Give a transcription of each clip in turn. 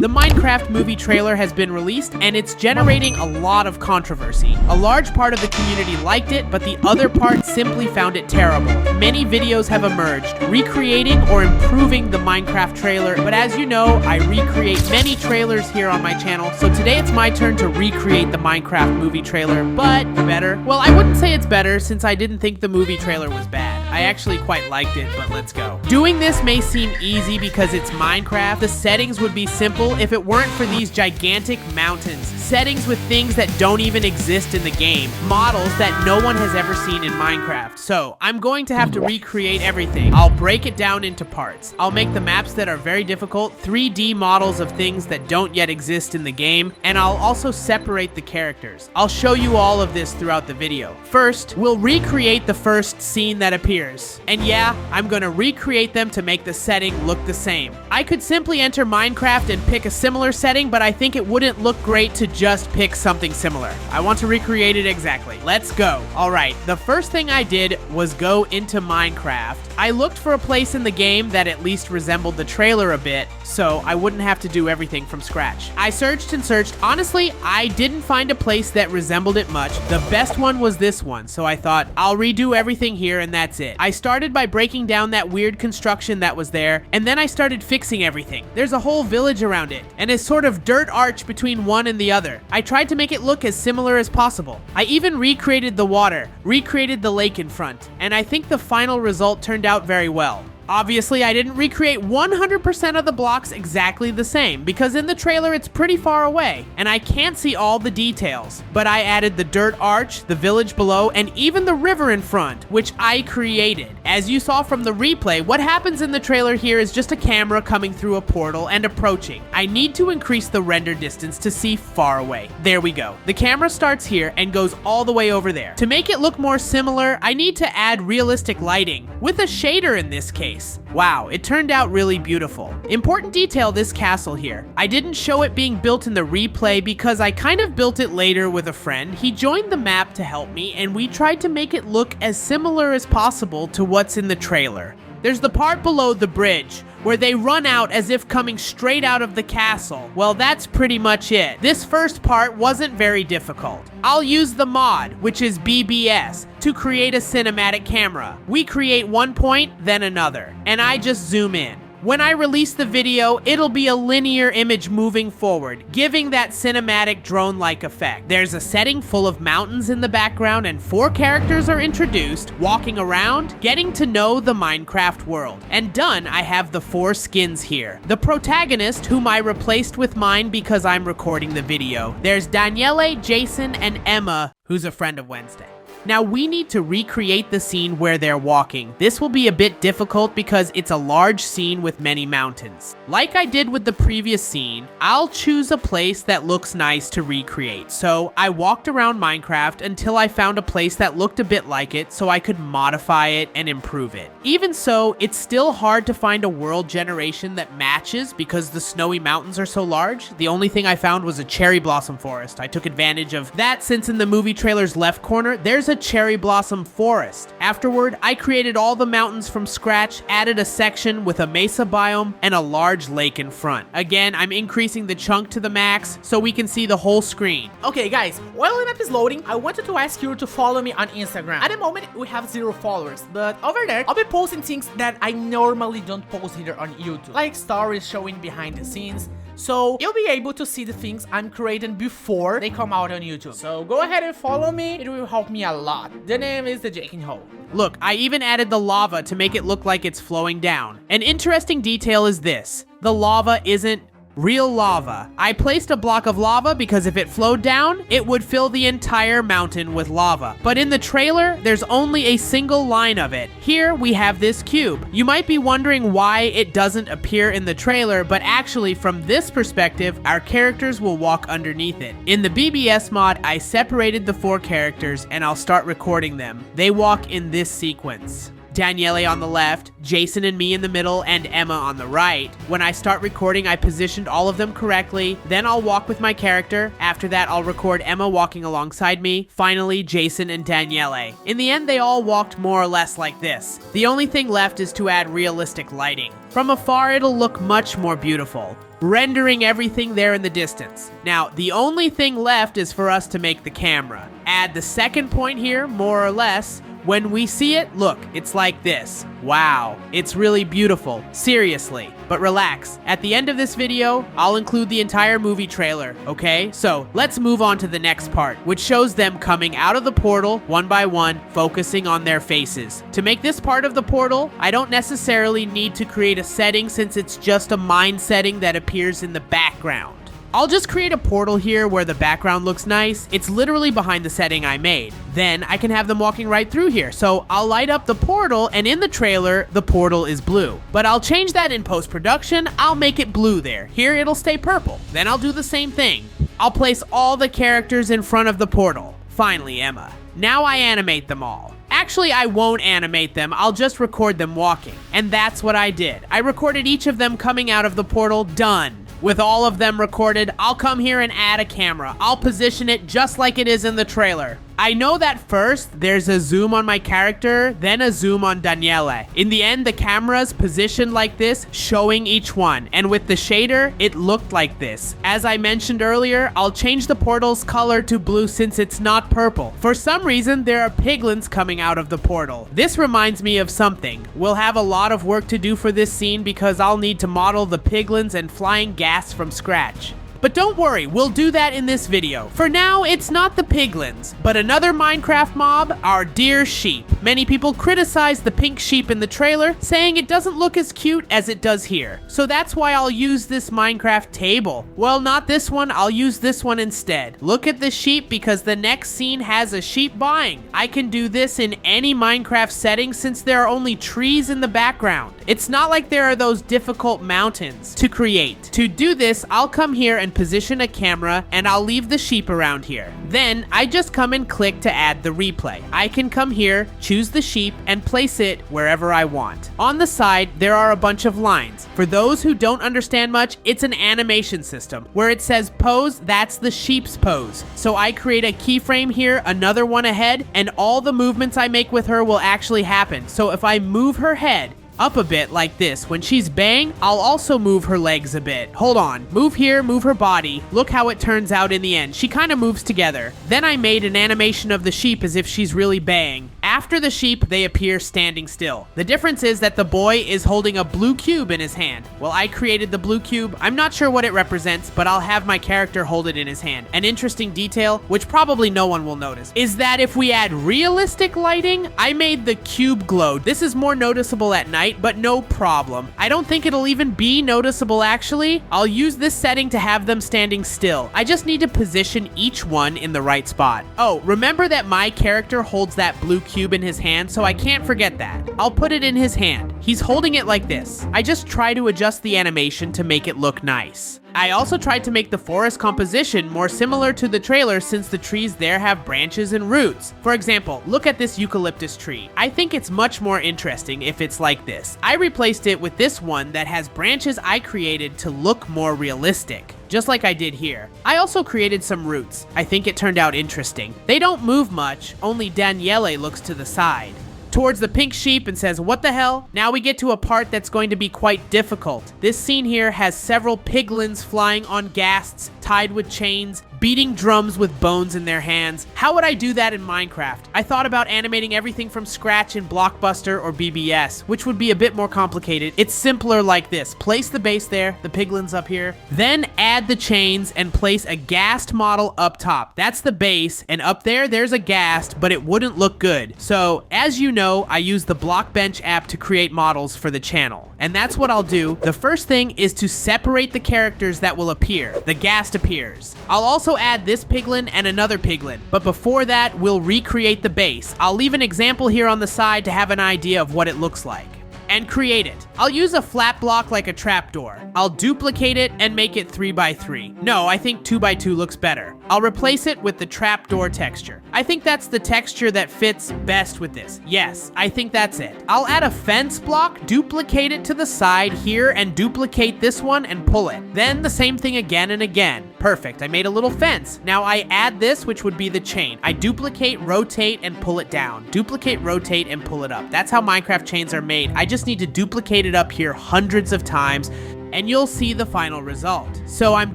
The Minecraft movie trailer has been released, and it's generating a lot of controversy. A large part of the community liked it, but the other part simply found it terrible. Many videos have emerged, recreating or improving the Minecraft trailer, but as you know, I recreate many trailers here on my channel, so today it's my turn to recreate the Minecraft movie trailer, but better. Well, I wouldn't say it's better, since I didn't think the movie trailer was bad. I actually quite liked it, but let's go. Doing this may seem easy because it's Minecraft. The settings would be simple if it weren't for these gigantic mountains. Settings with things that don't even exist in the game. Models that no one has ever seen in Minecraft. So, I'm going to have to recreate everything. I'll break it down into parts. I'll make the maps that are very difficult 3D models of things that don't yet exist in the game, and I'll also separate the characters. I'll show you all of this throughout the video. First, we'll recreate the first scene that appears. And yeah, I'm gonna recreate them to make the setting look the same. I could simply enter Minecraft and pick a similar setting, but I think it wouldn't look great to just pick something similar. I want to recreate it exactly. Let's go. Alright, the first thing I did was go into Minecraft. I looked for a place in the game that at least resembled the trailer a bit, so I wouldn't have to do everything from scratch. I searched and searched. Honestly, I didn't find a place that resembled it much. The best one was this one, so I thought, I'll redo everything here and that's it. I started by breaking down that weird construction that was there, and then I started fixing everything. There's a whole village around it, and a sort of dirt arch between one and the other. I tried to make it look as similar as possible. I even recreated the water, recreated the lake in front, and I think the final result turned out very well. Obviously, I didn't recreate 100% of the blocks exactly the same, because in the trailer it's pretty far away, and I can't see all the details. But I added the dirt arch, the village below, and even the river in front, which I created. As you saw from the replay, what happens in the trailer here is just a camera coming through a portal and approaching. I need to increase the render distance to see far away. There we go. The camera starts here and goes all the way over there. To make it look more similar, I need to add realistic lighting, with a shader in this case. Wow, it turned out really beautiful. Important detail, this castle here. I didn't show it being built in the replay because I kind of built it later with a friend. He joined the map to help me, and we tried to make it look as similar as possible to what's in the trailer. There's the part below the bridge, where they run out as if coming straight out of the castle. Well, that's pretty much it. This first part wasn't very difficult. I'll use the mod, which is BBS, to create a cinematic camera. We create one point, then another, and I just zoom in. When I release the video, it'll be a linear image moving forward, giving that cinematic drone-like effect. There's a setting full of mountains in the background, and 4 characters are introduced, walking around, getting to know the Minecraft world. And done, I have the 4 skins here. The protagonist, whom I replaced with mine because I'm recording the video. There's Daniele, Jason, and Emma, who's a friend of Wednesday. Now we need to recreate the scene where they're walking. This will be a bit difficult because it's a large scene with many mountains. Like I did with the previous scene, I'll choose a place that looks nice to recreate. So I walked around Minecraft until I found a place that looked a bit like it so I could modify it and improve it. Even so, it's still hard to find a world generation that matches because the snowy mountains are so large. The only thing I found was a cherry blossom forest. I took advantage of that since in the movie trailer's left corner, there's a cherry blossom forest. Afterward, I created all the mountains from scratch, added a section with a mesa biome, and a large lake in front. Again, I'm increasing the chunk to the max so we can see the whole screen. Okay guys, while the map is loading, I wanted to ask you to follow me on Instagram. At the moment, we have 0 followers, but over there, I'll be posting things that I normally don't post here on YouTube, like stories showing behind the scenes. So you'll be able to see the things I'm creating before they come out on YouTube. So go ahead and follow me, it will help me a lot. The name is the Jaking Hole. Look, I even added the lava to make it look like it's flowing down. An interesting detail is this. The lava isn't real lava. I placed a block of lava because if it flowed down, it would fill the entire mountain with lava. But in the trailer, there's only a single line of it. Here, we have this cube. You might be wondering why it doesn't appear in the trailer, but actually, from this perspective, our characters will walk underneath it. In the BBS mod, I separated the 4 characters, and I'll start recording them. They walk in this sequence. Daniele on the left, Jason and me in the middle, and Emma on the right. When I start recording, I positioned all of them correctly. Then I'll walk with my character. After that, I'll record Emma walking alongside me. Finally, Jason and Daniele. In the end, they all walked more or less like this. The only thing left is to add realistic lighting. From afar, it'll look much more beautiful, rendering everything there in the distance. Now, the only thing left is for us to make the camera. Add the second point here, more or less. When we see it, look, it's like this. Wow, it's really beautiful, seriously. But relax, at the end of this video, I'll include the entire movie trailer, okay? So let's move on to the next part, which shows them coming out of the portal one by one, focusing on their faces. To make this part of the portal, I don't necessarily need to create a setting since it's just a mind setting that appears in the background. I'll just create a portal here where the background looks nice. It's literally behind the setting I made. Then I can have them walking right through here. So I'll light up the portal, and in the trailer, the portal is blue. But I'll change that in post-production. I'll make it blue there. Here, it'll stay purple. Then I'll do the same thing. I'll place all the characters in front of the portal. Finally, Emma. Now I animate them all. Actually, I won't animate them, I'll just record them walking. And that's what I did. I recorded each of them coming out of the portal, done. With all of them recorded, I'll come here and add a camera. I'll position it just like it is in the trailer. I know that first, there's a zoom on my character, then a zoom on Daniele. In the end, the camera's positioned like this, showing each one. And with the shader, it looked like this. As I mentioned earlier, I'll change the portal's color to blue since it's not purple. For some reason, there are piglins coming out of the portal. This reminds me of something. We'll have a lot of work to do for this scene because I'll need to model the piglins and flying gas from scratch. But don't worry, we'll do that in this video. For now, it's not the piglins, but another Minecraft mob, our dear sheep. Many people criticize the pink sheep in the trailer, saying it doesn't look as cute as it does here. So that's why I'll use this Minecraft table. Well, not this one, I'll use this one instead. Look at the sheep because the next scene has a sheep buying. I can do this in any Minecraft setting since there are only trees in the background. It's not like there are those difficult mountains to create. To do this, I'll come here and position a camera, and I'll leave the sheep around here. Then I just come and click to add the replay. I can come here, choose the sheep, and place it wherever I want. On the side, there are a bunch of lines. For those who don't understand much, it's an animation system. Where it says pose, that's the sheep's pose. So I create a keyframe here, another one ahead, and all the movements I make with her will actually happen. So if I move her head up a bit like this, when she's baying, I'll also move her legs a bit. Hold on, move here, move her body. Look how it turns out in the end. She kind of moves together. Then I made an animation of the sheep as if she's really baying. After the sheep, they appear standing still. The difference is that the boy is holding a blue cube in his hand. Well, I created the blue cube. I'm not sure what it represents, but I'll have my character hold it in his hand. An interesting detail, which probably no one will notice, is that if we add realistic lighting, I made the cube glow. This is more noticeable at night, but no problem. I don't think it'll even be noticeable actually. I'll use this setting to have them standing still. I just need to position each one in the right spot. Oh, remember that my character holds that blue cube in his hand, so I can't forget that. I'll put it in his hand. He's holding it like this. I just try to adjust the animation to make it look nice. I also tried to make the forest composition more similar to the trailer since the trees there have branches and roots. For example, look at this eucalyptus tree. I think it's much more interesting if it's like this. I replaced it with this one that has branches I created to look more realistic, just like I did here. I also created some roots. I think it turned out interesting. They don't move much, only Daniele looks to the side towards the pink sheep and says, "What the hell?" Now we get to a part that's going to be quite difficult. This scene here has several piglins flying on ghasts, tied with chains, beating drums with bones in their hands. How would I do that in Minecraft? I thought about animating everything from scratch in Blockbuster or BBS, which would be a bit more complicated. It's simpler like this. Place the base there, the piglins up here, then add the chains and place a ghast model up top. That's the base, and up there, there's a ghast, but it wouldn't look good. So, as you know, I use the Blockbench app to create models for the channel. And that's what I'll do. The first thing is to separate the characters that will appear. The ghast appears. I'll also add this piglin and another piglin, but before that, we'll recreate the base. I'll leave an example here on the side to have an idea of what it looks like. and create it. I'll use a flat block like a trapdoor. I'll duplicate it and make it 3x3. No, I think 2x2 looks better. I'll replace it with the trapdoor texture. I think that's the texture that fits best with this. Yes, I think that's it. I'll add a fence block, duplicate it to the side here, and duplicate this one and pull it. Then the same thing again and again. Perfect, I made a little fence. Now I add this, which would be the chain. I duplicate, rotate, and pull it down. Duplicate, rotate, and pull it up. That's how Minecraft chains are made. I just need to duplicate it up here hundreds of times, and you'll see the final result. So I'm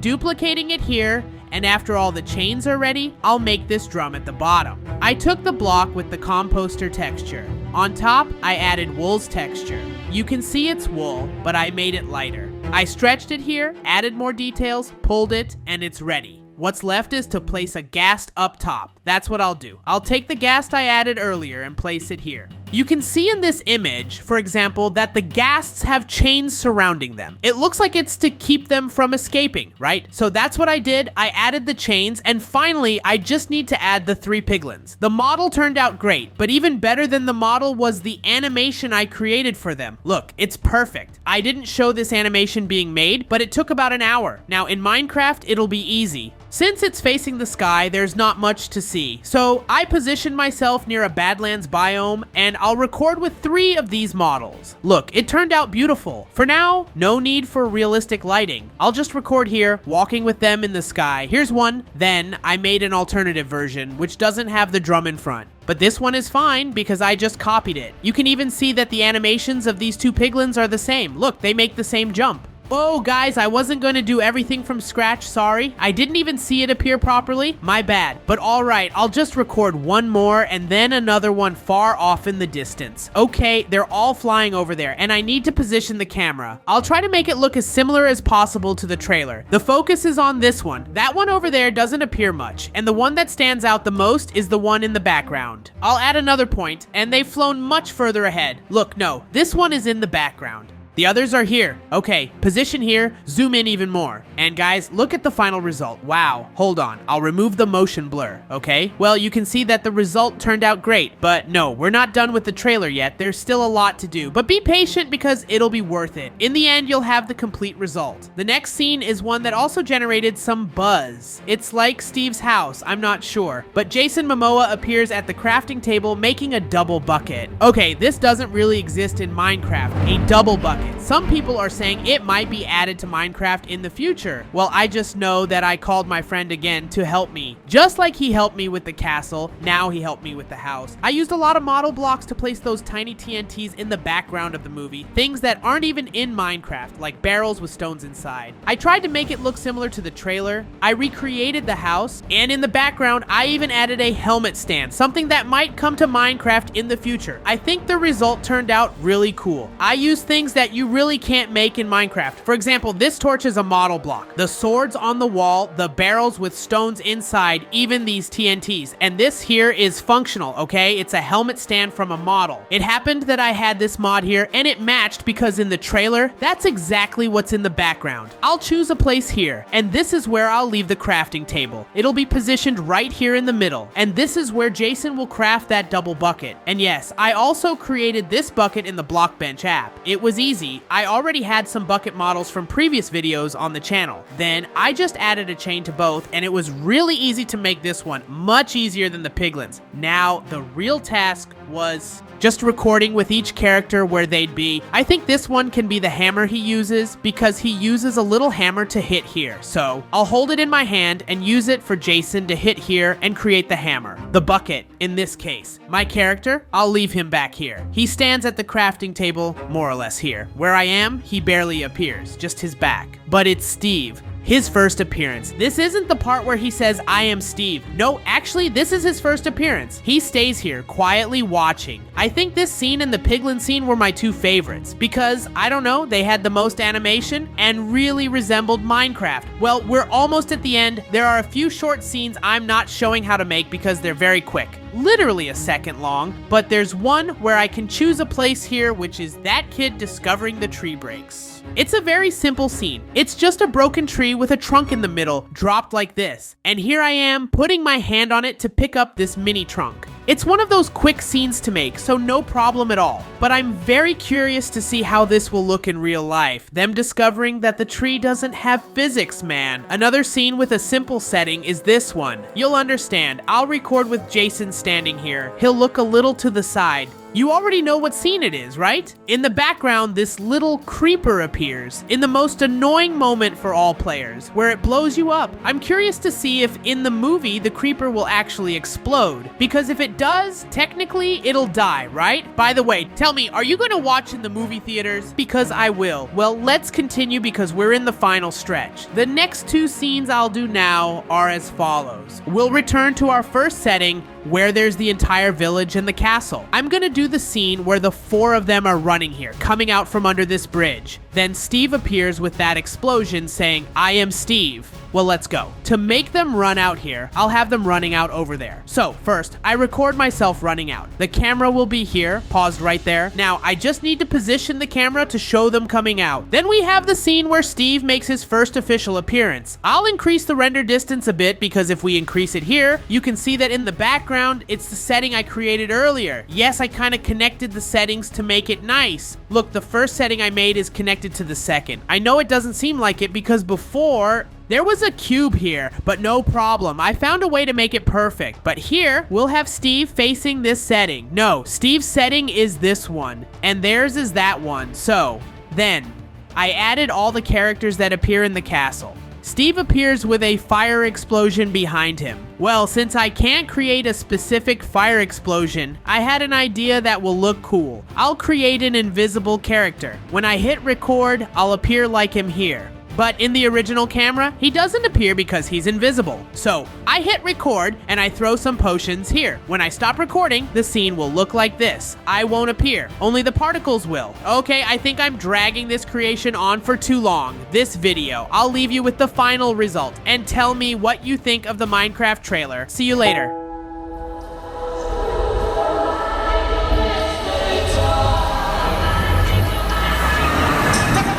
duplicating it here, and after all the chains are ready, I'll make this drum at the bottom. I took the block with the composter texture. On top, I added wool's texture. You can see it's wool, but I made it lighter. I stretched it here, added more details, pulled it, and it's ready. What's left is to place a ghast up top. That's what I'll do. I'll take the ghast I added earlier and place it here. You can see in this image, for example, that the ghasts have chains surrounding them. It looks like it's to keep them from escaping, right? So that's what I did. I added the chains, and finally, I just need to add the 3 piglins. The model turned out great, but even better than the model was the animation I created for them. Look, it's perfect. I didn't show this animation being made, but it took about an hour. Now, in Minecraft, it'll be easy. Since it's facing the sky, there's not much to see. So I positioned myself near a Badlands biome, and I'll record with 3 of these models. Look, it turned out beautiful. For now, no need for realistic lighting. I'll just record here, walking with them in the sky. Here's one. Then I made an alternative version, which doesn't have the drum in front. But this one is fine because I just copied it. You can even see that the animations of these 2 piglins are the same. Look, they make the same jump. Whoa, guys, I wasn't going to do everything from scratch, sorry. I didn't even see it appear properly. My bad. But alright, I'll just record one more and then another one far off in the distance. Okay, they're all flying over there, and I need to position the camera. I'll try to make it look as similar as possible to the trailer. The focus is on this one. That one over there doesn't appear much, and the one that stands out the most is the one in the background. I'll add another point, and they've flown much further ahead. Look, no, this one is in the background. The others are here. Okay, position here, zoom in even more. And guys, look at the final result. Wow, hold on, I'll remove the motion blur, okay? Well, you can see that the result turned out great, but no, we're not done with the trailer yet. There's still a lot to do, but be patient because it'll be worth it. In the end, you'll have the complete result. The next scene is one that also generated some buzz. It's like Steve's house, I'm not sure, but Jason Momoa appears at the crafting table making a double bucket. Okay, this doesn't really exist in Minecraft, a double bucket. Some people are saying it might be added to Minecraft in the future. Well, I just know that I called my friend again to help me. Just like he helped me with the castle, now he helped me with the house. I used a lot of model blocks to place those tiny TNTs in the background of the movie, things that aren't even in Minecraft, like barrels with stones inside. I tried to make it look similar to the trailer. I recreated the house, and in the background, I even added a helmet stand, something that might come to Minecraft in the future. I think the result turned out really cool. I used things that you really can't make in Minecraft. For example, this torch is a model block. The swords on the wall, the barrels with stones inside, even these TNTs. And this here is functional, okay? It's a helmet stand from a model. It happened that I had this mod here and it matched because in the trailer, that's exactly what's in the background. I'll choose a place here, and this is where I'll leave the crafting table. It'll be positioned right here in the middle, and this is where Jason will craft that double bucket. And yes, I also created this bucket in the Blockbench app. It was easy. I already had some bucket models from previous videos on the channel. Then I just added a chain to both, and it was really easy to make this one, much easier than the piglins. Now, the real task was just recording with each character where they'd be. I think this one can be the hammer he uses because he uses a little hammer to hit here. So I'll hold it in my hand and use it for Jason to hit here and create the hammer. The bucket, in this case. My character, I'll leave him back here. He stands at the crafting table, more or less here. Where I am, he barely appears, just his back. But it's Steve. His first appearance. This isn't the part where he says, "I am Steve." No, actually, this is his first appearance. He stays here, quietly watching. I think this scene and the piglin scene were my 2 favorites because, I don't know, they had the most animation and really resembled Minecraft. Well, we're almost at the end. There are a few short scenes I'm not showing how to make because they're very quick. Literally a second long, but there's one where I can choose a place here, which is that kid discovering the tree breaks. It's a very simple scene. It's just a broken tree with a trunk in the middle, dropped like this. And here I am, putting my hand on it to pick up this mini trunk. It's one of those quick scenes to make, so no problem at all. But I'm very curious to see how this will look in real life. Them discovering that the tree doesn't have physics, man. Another scene with a simple setting is this one. You'll understand. I'll record with Jason standing here. He'll look a little to the side. You already know what scene it is, right? In the background, this little creeper appears in the most annoying moment for all players, where it blows you up. I'm curious to see if in the movie the creeper will actually explode, because if it does, technically it'll die, right? By the way, tell me, are you gonna watch in the movie theaters? Because I will. Well, let's continue because we're in the final stretch. The next two scenes I'll do now are as follows. We'll return to our first setting, where there's the entire village and the castle. I'm gonna do the scene where the four of them are running here, coming out from under this bridge. Then Steve appears with that explosion saying, "I am Steve." Well, let's go. To make them run out here, I'll have them running out over there. So first, I record myself running out. The camera will be here, paused right there. Now, I just need to position the camera to show them coming out. Then we have the scene where Steve makes his first official appearance. I'll increase the render distance a bit because if we increase it here, you can see that in the background, it's the setting I created earlier. Yes, I kind of connected the settings to make it nice. Look, the first setting I made is connected to the second. I know it doesn't seem like it because before, there was a cube here, but no problem. I found a way to make it perfect. But here, we'll have Steve facing this setting. No, Steve's setting is this one, and theirs is that one. So, then, I added all the characters that appear in the castle. Steve appears with a fire explosion behind him. Well, since I can't create a specific fire explosion, I had an idea that will look cool. I'll create an invisible character. When I hit record, I'll appear like him here. But in the original camera, he doesn't appear because he's invisible. So I hit record and I throw some potions here. When I stop recording, the scene will look like this. I won't appear, only the particles will. Okay, I think I'm dragging this creation on for too long. This video, I'll leave you with the final result and tell me what you think of the Minecraft trailer. See you later.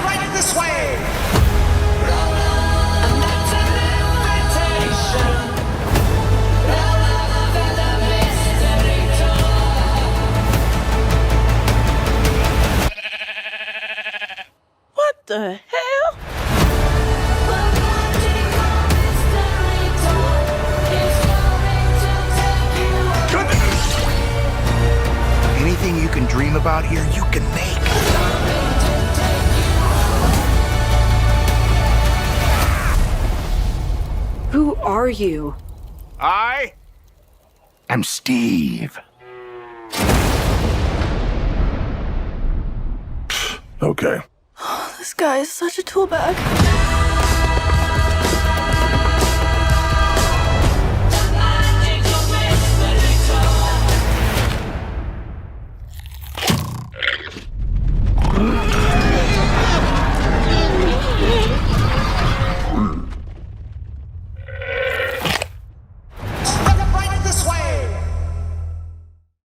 Right this way! What the hell? Anything you can dream about here, you can make. Who are you? I am Steve. Okay. This guy is such a tool bag.